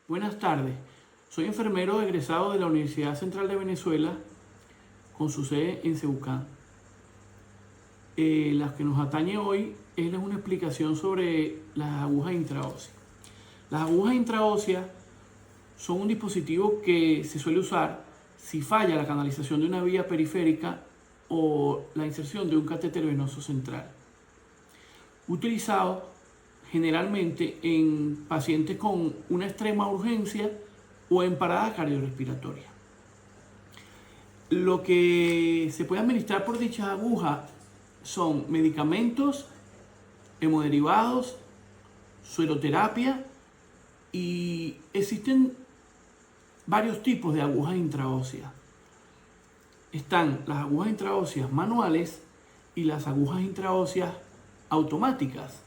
Buenas tardes, soy enfermero egresado de la Universidad Central de Venezuela con su sede en Cebucán. La que nos atañe hoy es una explicación sobre las agujas intraóseas. Las agujas intraóseas son un dispositivo que se suele usar si falla la canalización de una vía periférica o la inserción de un catéter venoso central. Utilizado generalmente en pacientes con una extrema urgencia o en parada cardiorrespiratoria. Lo que se puede administrar por dichas agujas son medicamentos, hemoderivados, sueroterapia y existen varios tipos de agujas intraóseas. Están las agujas intraóseas manuales y las agujas intraóseas automáticas.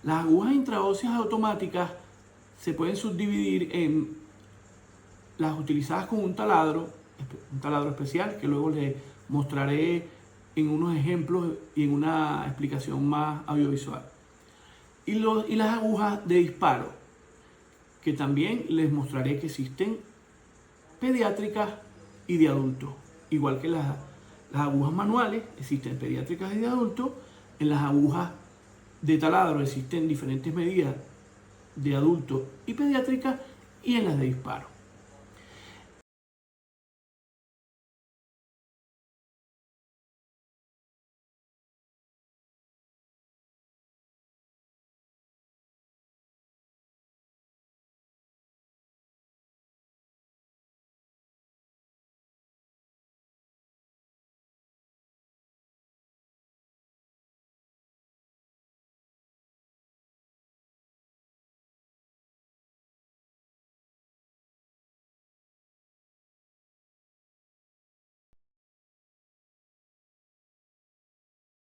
Las agujas intraóseas automáticas se pueden subdividir en las utilizadas con un taladro especial, que luego les mostraré en unos ejemplos y en una explicación más audiovisual. Y las agujas de disparo, que también les mostraré que existen pediátricas y de adultos. Igual que las agujas manuales, existen pediátricas y de adultos. En las agujas de taladro existen diferentes medidas de adulto y pediátrica, y en las de disparo.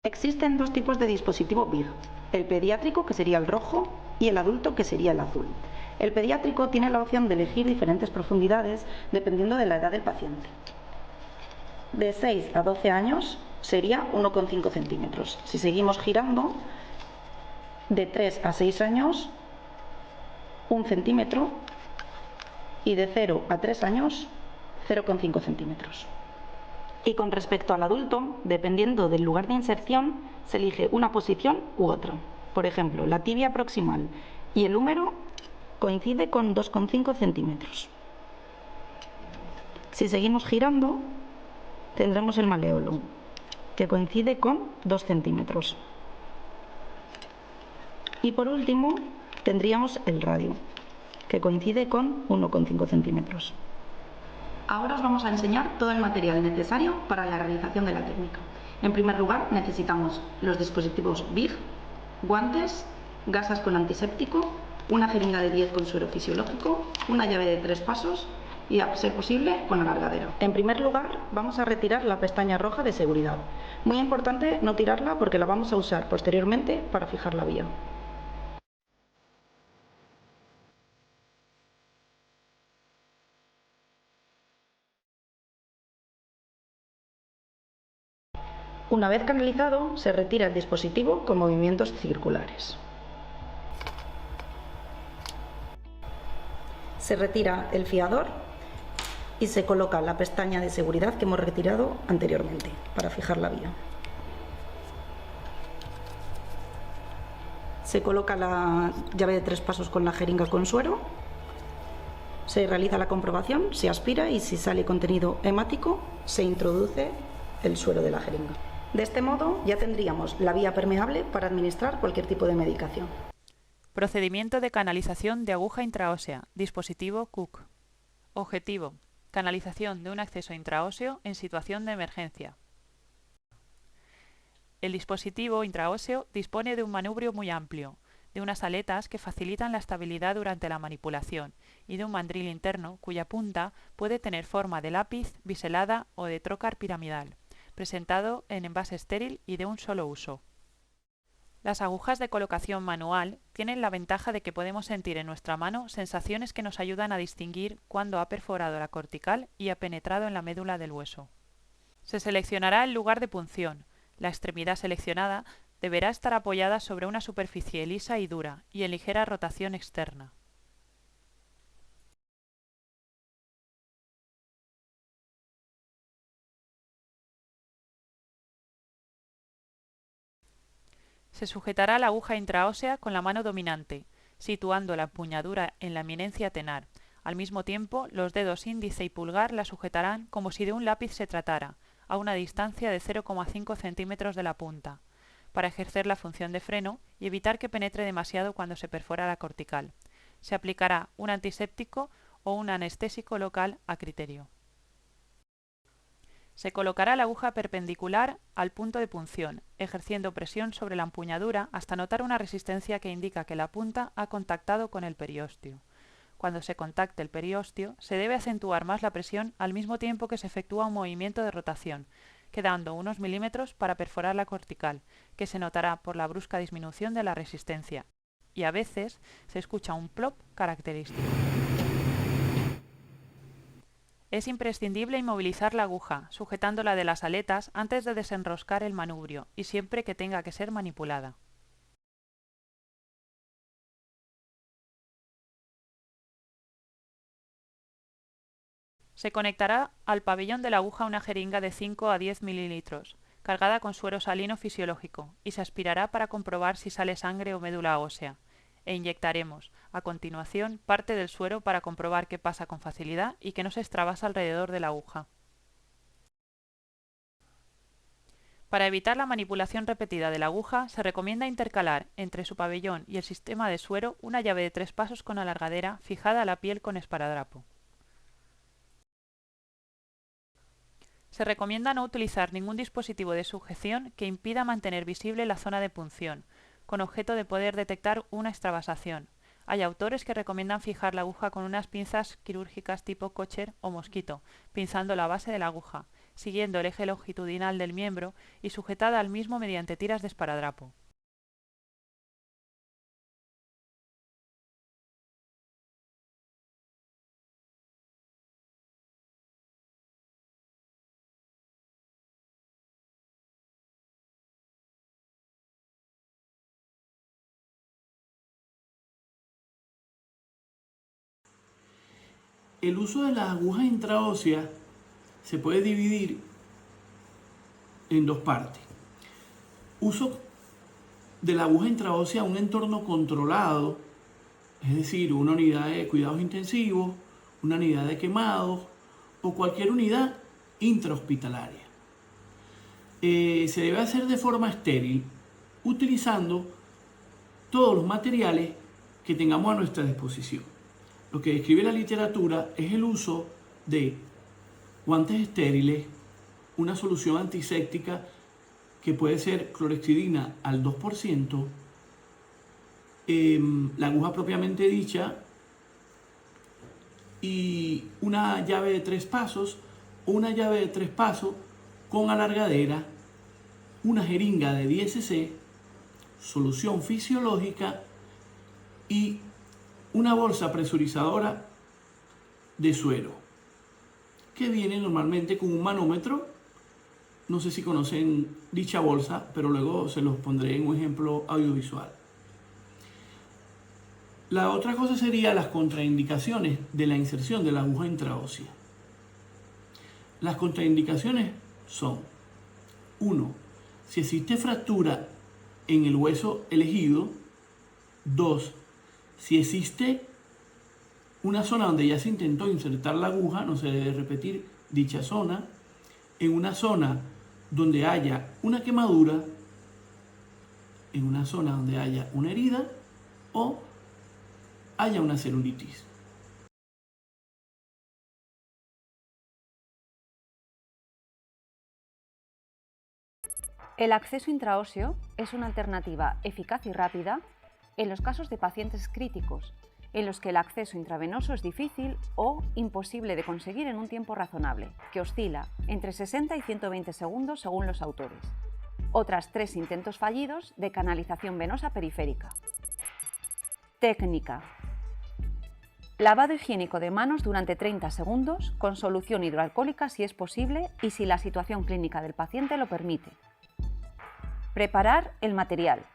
Existen dos tipos de dispositivo BIG, el pediátrico, que sería el rojo, y el adulto, que sería el azul. El pediátrico tiene la opción de elegir diferentes profundidades dependiendo de la edad del paciente. De 6 a 12 años sería 1,5 centímetros. Si seguimos girando, de 3 a 6 años, 1 centímetro, y de 0 a 3 años, 0,5 centímetros. Y con respecto al adulto, dependiendo del lugar de inserción, se elige una posición u otra. Por ejemplo, la tibia proximal y el húmero coincide con 2,5 centímetros. Si seguimos girando, tendremos el maléolo, que coincide con 2 centímetros. Y por último, tendríamos el radio, que coincide con 1,5 centímetros. Ahora os vamos a enseñar todo el material necesario para la realización de la técnica. En primer lugar, necesitamos los dispositivos BIG, guantes, gasas con antiséptico, una jeringa de 10 con suero fisiológico, una llave de 3 pasos y, a ser posible, con alargadero. En primer lugar, vamos a retirar la pestaña roja de seguridad. Muy importante no tirarla porque la vamos a usar posteriormente para fijar la vía. Una vez canalizado, se retira el dispositivo con movimientos circulares. Se retira el fiador y se coloca la pestaña de seguridad que hemos retirado anteriormente para fijar la vía. Se coloca la llave de 3 pasos con la jeringa con suero. Se realiza la comprobación, se aspira y si sale contenido hemático, se introduce el suero de la jeringa. De este modo ya tendríamos la vía permeable para administrar cualquier tipo de medicación. Procedimiento de canalización de aguja intraósea, dispositivo Cook. Objetivo: canalización de un acceso intraóseo en situación de emergencia. El dispositivo intraóseo dispone de un manubrio muy amplio, de unas aletas que facilitan la estabilidad durante la manipulación y de un mandril interno cuya punta puede tener forma de lápiz, biselada o de trócar piramidal, presentado en envase estéril y de un solo uso. Las agujas de colocación manual tienen la ventaja de que podemos sentir en nuestra mano sensaciones que nos ayudan a distinguir cuándo ha perforado la cortical y ha penetrado en la médula del hueso. Se seleccionará el lugar de punción. La extremidad seleccionada deberá estar apoyada sobre una superficie lisa y dura y en ligera rotación externa. Se sujetará la aguja intraósea con la mano dominante, situando la empuñadura en la eminencia tenar. Al mismo tiempo, los dedos índice y pulgar la sujetarán como si de un lápiz se tratara, a una distancia de 0,5 centímetros de la punta, para ejercer la función de freno y evitar que penetre demasiado cuando se perfora la cortical. Se aplicará un antiséptico o un anestésico local a criterio. Se colocará la aguja perpendicular al punto de punción, ejerciendo presión sobre la empuñadura hasta notar una resistencia que indica que la punta ha contactado con el periósteo. Cuando se contacte el periósteo, se debe acentuar más la presión al mismo tiempo que se efectúa un movimiento de rotación, quedando unos milímetros para perforar la cortical, que se notará por la brusca disminución de la resistencia, y a veces se escucha un plop característico. Es imprescindible inmovilizar la aguja, sujetándola de las aletas antes de desenroscar el manubrio y siempre que tenga que ser manipulada. Se conectará al pabellón de la aguja una jeringa de 5 a 10 mililitros, cargada con suero salino fisiológico, y se aspirará para comprobar si sale sangre o médula ósea, e inyectaremos, a continuación, parte del suero para comprobar que pasa con facilidad y que no se extravasa alrededor de la aguja. Para evitar la manipulación repetida de la aguja, se recomienda intercalar entre su pabellón y el sistema de suero una llave de 3 pasos con alargadera fijada a la piel con esparadrapo. Se recomienda no utilizar ningún dispositivo de sujeción que impida mantener visible la zona de punción, con objeto de poder detectar una extravasación. Hay autores que recomiendan fijar la aguja con unas pinzas quirúrgicas tipo Kocher o mosquito, pinzando la base de la aguja, siguiendo el eje longitudinal del miembro y sujetada al mismo mediante tiras de esparadrapo. El uso de las agujas intraóseas se puede dividir en dos partes. Uso de la aguja intraósea en un entorno controlado, es decir, una unidad de cuidados intensivos, una unidad de quemados o cualquier unidad intrahospitalaria. Se debe hacer de forma estéril, utilizando todos los materiales que tengamos a nuestra disposición. Lo que describe la literatura es el uso de guantes estériles, una solución antiséptica que puede ser clorhexidina al 2%, la aguja propiamente dicha y una llave de 3 pasos o una llave de 3 pasos con alargadera, una jeringa de 10 cc, solución fisiológica y una bolsa presurizadora de suero que viene normalmente con un manómetro. No sé si conocen dicha bolsa, pero luego se los pondré en un ejemplo audiovisual. La otra cosa sería las contraindicaciones de la inserción de la aguja intraósea. Las contraindicaciones son: 1. Si existe fractura en el hueso elegido. 2. Si existe una zona donde ya se intentó insertar la aguja, no se debe repetir dicha zona. En una zona donde haya una quemadura, en una zona donde haya una herida o haya una celulitis. El acceso intraóseo es una alternativa eficaz y rápida en los casos de pacientes críticos, en los que el acceso intravenoso es difícil o imposible de conseguir en un tiempo razonable, que oscila entre 60 y 120 segundos según los autores. Otras 3 intentos fallidos de canalización venosa periférica. Técnica: lavado higiénico de manos durante 30 segundos con solución hidroalcohólica si es posible y si la situación clínica del paciente lo permite. Preparar el material.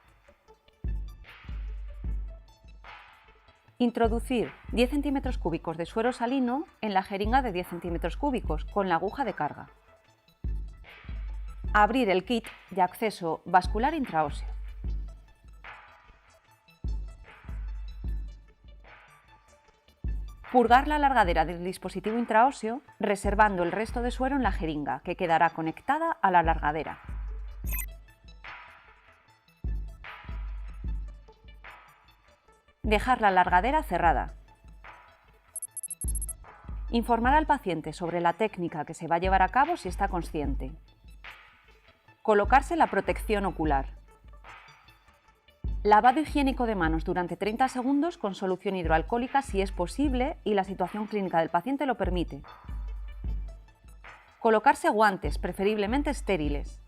Introducir 10 centímetros cúbicos de suero salino en la jeringa de 10 centímetros cúbicos con la aguja de carga. Abrir el kit de acceso vascular intraóseo. Purgar la alargadera del dispositivo intraóseo, reservando el resto de suero en la jeringa, que quedará conectada a la alargadera. Dejar la alargadera cerrada. Informar al paciente sobre la técnica que se va a llevar a cabo si está consciente. Colocarse la protección ocular. Lavado higiénico de manos durante 30 segundos con solución hidroalcohólica si es posible y la situación clínica del paciente lo permite. Colocarse guantes, preferiblemente estériles.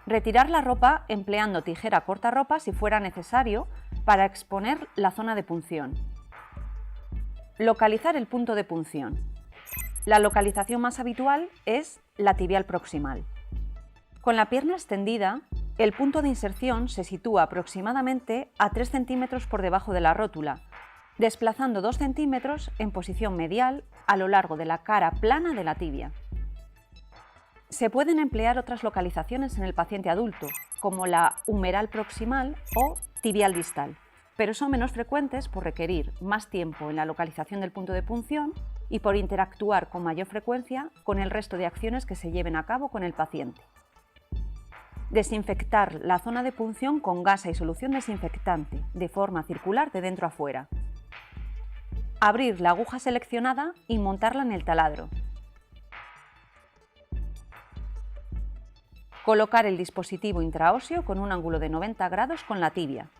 Retirar la ropa empleando tijera cortarropa si fuera necesario para exponer la zona de punción. Localizar el punto de punción. La localización más habitual es la tibial proximal. Con la pierna extendida, el punto de inserción se sitúa aproximadamente a 3 centímetros por debajo de la rótula, desplazando 2 centímetros en posición medial a lo largo de la cara plana de la tibia. Se pueden emplear otras localizaciones en el paciente adulto, como la humeral proximal o tibial distal, pero son menos frecuentes por requerir más tiempo en la localización del punto de punción y por interactuar con mayor frecuencia con el resto de acciones que se lleven a cabo con el paciente. Desinfectar la zona de punción con gasa y solución desinfectante, de forma circular de dentro a fuera. Abrir la aguja seleccionada y montarla en el taladro. Colocar el dispositivo intraóseo con un ángulo de 90 grados con la tibia.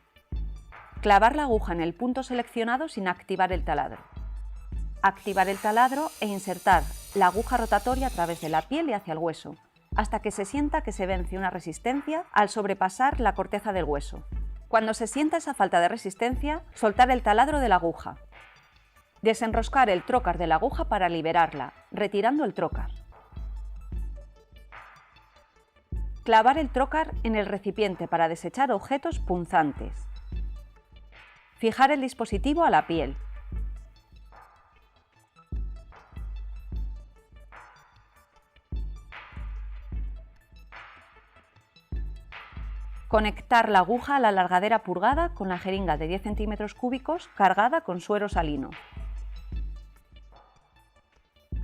Clavar la aguja en el punto seleccionado sin activar el taladro. Activar el taladro e insertar la aguja rotatoria a través de la piel y hacia el hueso, hasta que se sienta que se vence una resistencia al sobrepasar la corteza del hueso. Cuando se sienta esa falta de resistencia, soltar el taladro de la aguja. Desenroscar el trócar de la aguja para liberarla, retirando el trócar. Clavar el trócar en el recipiente para desechar objetos punzantes. Fijar el dispositivo a la piel. Conectar la aguja a la alargadera purgada con la jeringa de 10 centímetros cúbicos cargada con suero salino.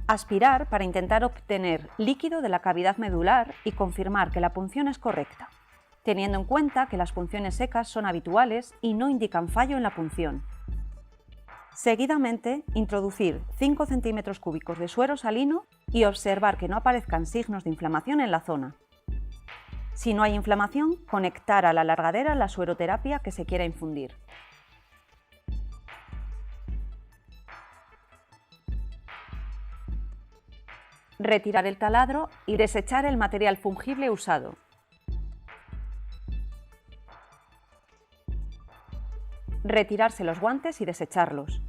Aspirar para intentar obtener líquido de la cavidad medular y confirmar que la punción es correcta, teniendo en cuenta que las punciones secas son habituales y no indican fallo en la punción. Seguidamente, introducir 5 centímetros cúbicos de suero salino y observar que no aparezcan signos de inflamación en la zona. Si no hay inflamación, conectar a la alargadera la sueroterapia que se quiera infundir. Retirar el taladro y desechar el material fungible usado. Retirarse los guantes y desecharlos.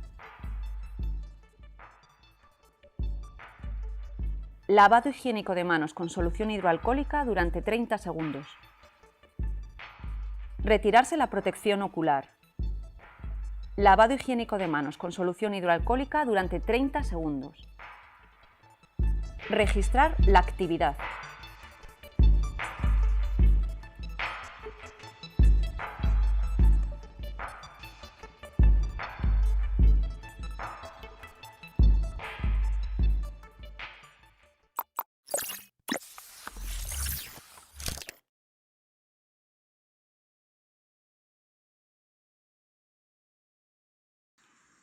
Lavado higiénico de manos con solución hidroalcohólica durante 30 segundos. Retirarse la protección ocular. Lavado higiénico de manos con solución hidroalcohólica durante 30 segundos. Registrar la actividad.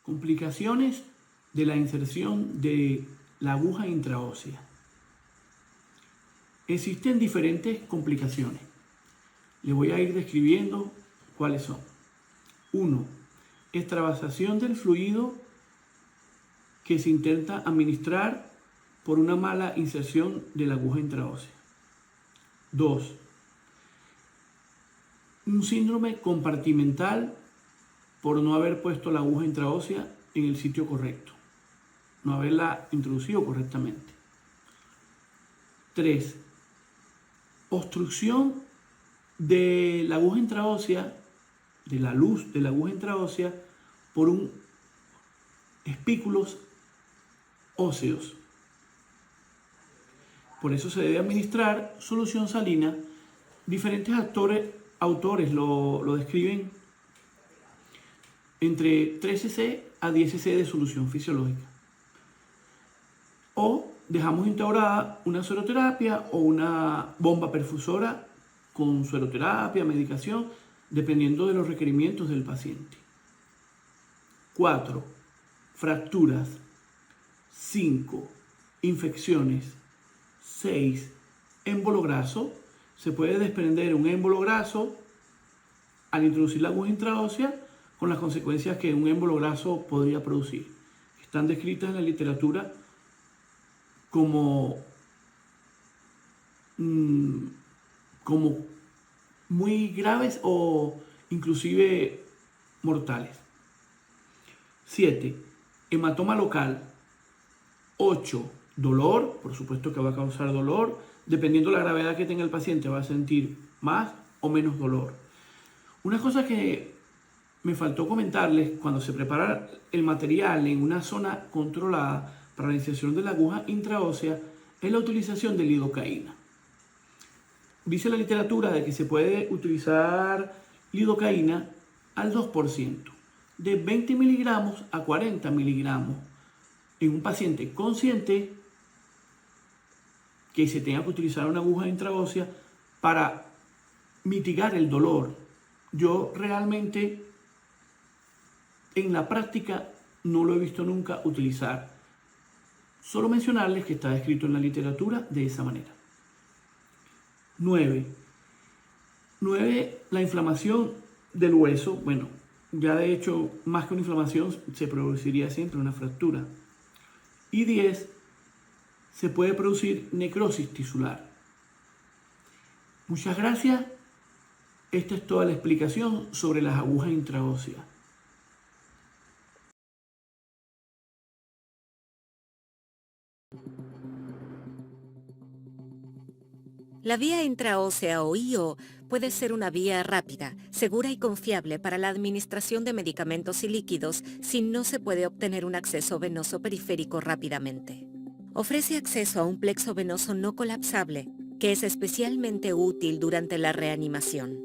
Complicaciones de la inserción de la aguja intraósea. Existen diferentes complicaciones. Les voy a ir describiendo cuáles son. 1. Extravasación del fluido que se intenta administrar por una mala inserción de la aguja intraósea. 2. Un síndrome compartimental por no haber puesto la aguja intraósea en el sitio correcto, no haberla introducido correctamente. 3. Obstrucción de la aguja intraósea, de la luz de la aguja intraósea por espículos óseos. Por eso se debe administrar solución salina. Diferentes autores lo describen entre 3 cc a 10 cc de solución fisiológica. O dejamos instaurada una sueroterapia o una bomba perfusora con sueroterapia, medicación, dependiendo de los requerimientos del paciente. 4. Fracturas. 5. Infecciones. 6. Émbolo graso. Se puede desprender un émbolo graso al introducir la aguja intraósea con las consecuencias que un émbolo graso podría producir. Están descritas en la literatura como muy graves o inclusive mortales. 7. Hematoma local. 8. Dolor, por supuesto que va a causar dolor. Dependiendo de la gravedad que tenga el paciente, va a sentir más o menos dolor. Una cosa que me faltó comentarles, cuando se prepara el material en una zona controlada para la inserción de la aguja intraósea, es la utilización de lidocaína. Dice la literatura de que se puede utilizar lidocaína al 2%, de 20 miligramos a 40 miligramos, en un paciente consciente que se tenga que utilizar una aguja intraósea para mitigar el dolor. Yo realmente en la práctica no lo he visto nunca utilizar. Solo mencionarles que está descrito en la literatura de esa manera. 9. La inflamación del hueso. Bueno, ya de hecho, más que una inflamación, se produciría siempre una fractura. Y 10. Se puede producir necrosis tisular. Muchas gracias. Esta es toda la explicación sobre las agujas intraóseas. La vía intraósea o IO puede ser una vía rápida, segura y confiable para la administración de medicamentos y líquidos si no se puede obtener un acceso venoso periférico rápidamente. Ofrece acceso a un plexo venoso no colapsable, que es especialmente útil durante la reanimación.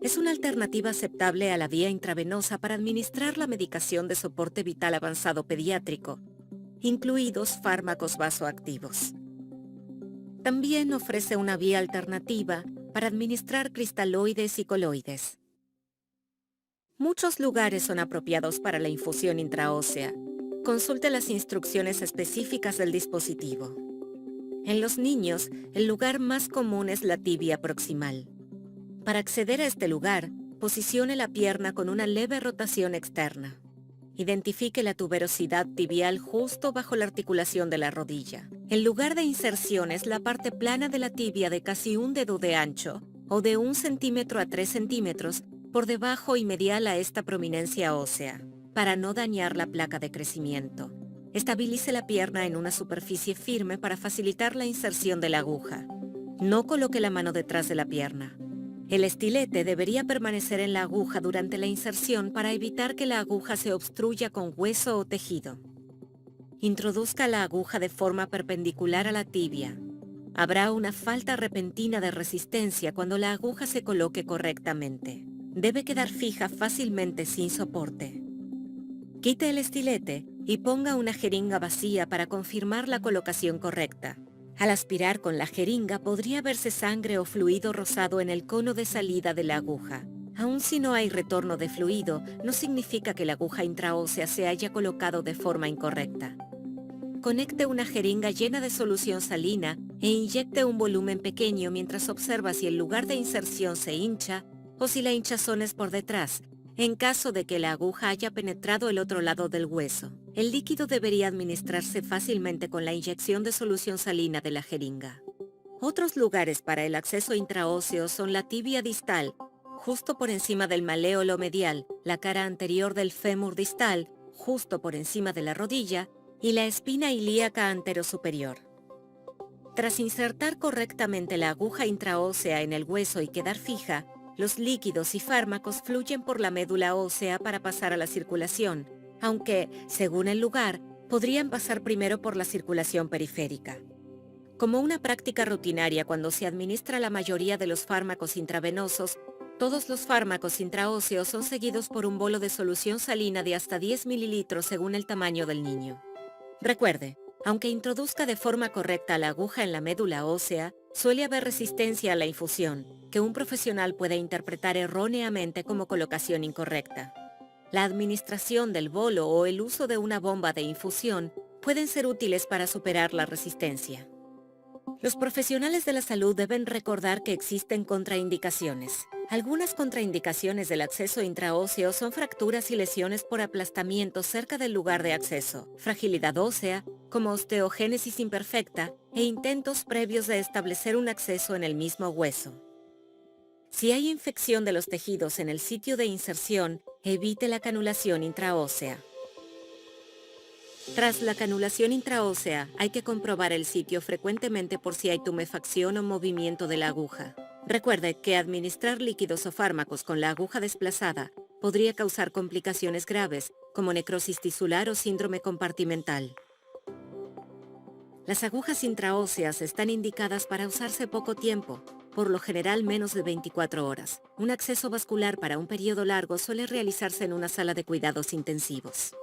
Es una alternativa aceptable a la vía intravenosa para administrar la medicación de soporte vital avanzado pediátrico, incluidos fármacos vasoactivos. También ofrece una vía alternativa para administrar cristaloides y coloides. Muchos lugares son apropiados para la infusión intraósea. Consulte las instrucciones específicas del dispositivo. En los niños, el lugar más común es la tibia proximal. Para acceder a este lugar, posicione la pierna con una leve rotación externa. Identifique la tuberosidad tibial justo bajo la articulación de la rodilla. El lugar de inserción es la parte plana de la tibia de casi un dedo de ancho o de 1 centímetro a 3 centímetros por debajo y medial a esta prominencia ósea, para no dañar la placa de crecimiento. Estabilice la pierna en una superficie firme para facilitar la inserción de la aguja. No coloque la mano detrás de la pierna. El estilete debería permanecer en la aguja durante la inserción para evitar que la aguja se obstruya con hueso o tejido. Introduzca la aguja de forma perpendicular a la tibia. Habrá una falta repentina de resistencia cuando la aguja se coloque correctamente. Debe quedar fija fácilmente sin soporte. Quite el estilete y ponga una jeringa vacía para confirmar la colocación correcta. Al aspirar con la jeringa podría verse sangre o fluido rosado en el cono de salida de la aguja. Aun si no hay retorno de fluido, no significa que la aguja intraósea se haya colocado de forma incorrecta. Conecte una jeringa llena de solución salina e inyecte un volumen pequeño mientras observa si el lugar de inserción se hincha o si la hinchazón es por detrás, en caso de que la aguja haya penetrado el otro lado del hueso. El líquido debería administrarse fácilmente con la inyección de solución salina de la jeringa. Otros lugares para el acceso intraóseo son la tibia distal, justo por encima del maléolo medial, la cara anterior del fémur distal, justo por encima de la rodilla, y la espina ilíaca anterosuperior. Tras insertar correctamente la aguja intraósea en el hueso y quedar fija, los líquidos y fármacos fluyen por la médula ósea para pasar a la circulación, aunque, según el lugar, podrían pasar primero por la circulación periférica. Como una práctica rutinaria cuando se administra la mayoría de los fármacos intravenosos, Todos los fármacos intraóseos son seguidos por un bolo de solución salina de hasta 10 mililitros según el tamaño del niño. Recuerde, aunque introduzca de forma correcta la aguja en la médula ósea, suele haber resistencia a la infusión, que un profesional puede interpretar erróneamente como colocación incorrecta. La administración del bolo o el uso de una bomba de infusión pueden ser útiles para superar la resistencia. Los profesionales de la salud deben recordar que existen contraindicaciones. Algunas contraindicaciones del acceso intraóseo son fracturas y lesiones por aplastamiento cerca del lugar de acceso, fragilidad ósea, como osteogénesis imperfecta, e intentos previos de establecer un acceso en el mismo hueso. Si hay infección de los tejidos en el sitio de inserción, evite la canulación intraósea. Tras la canulación intraósea, hay que comprobar el sitio frecuentemente por si hay tumefacción o movimiento de la aguja. Recuerde que administrar líquidos o fármacos con la aguja desplazada podría causar complicaciones graves, como necrosis tisular o síndrome compartimental. Las agujas intraóseas están indicadas para usarse poco tiempo, por lo general menos de 24 horas. Un acceso vascular para un periodo largo suele realizarse en una sala de cuidados intensivos.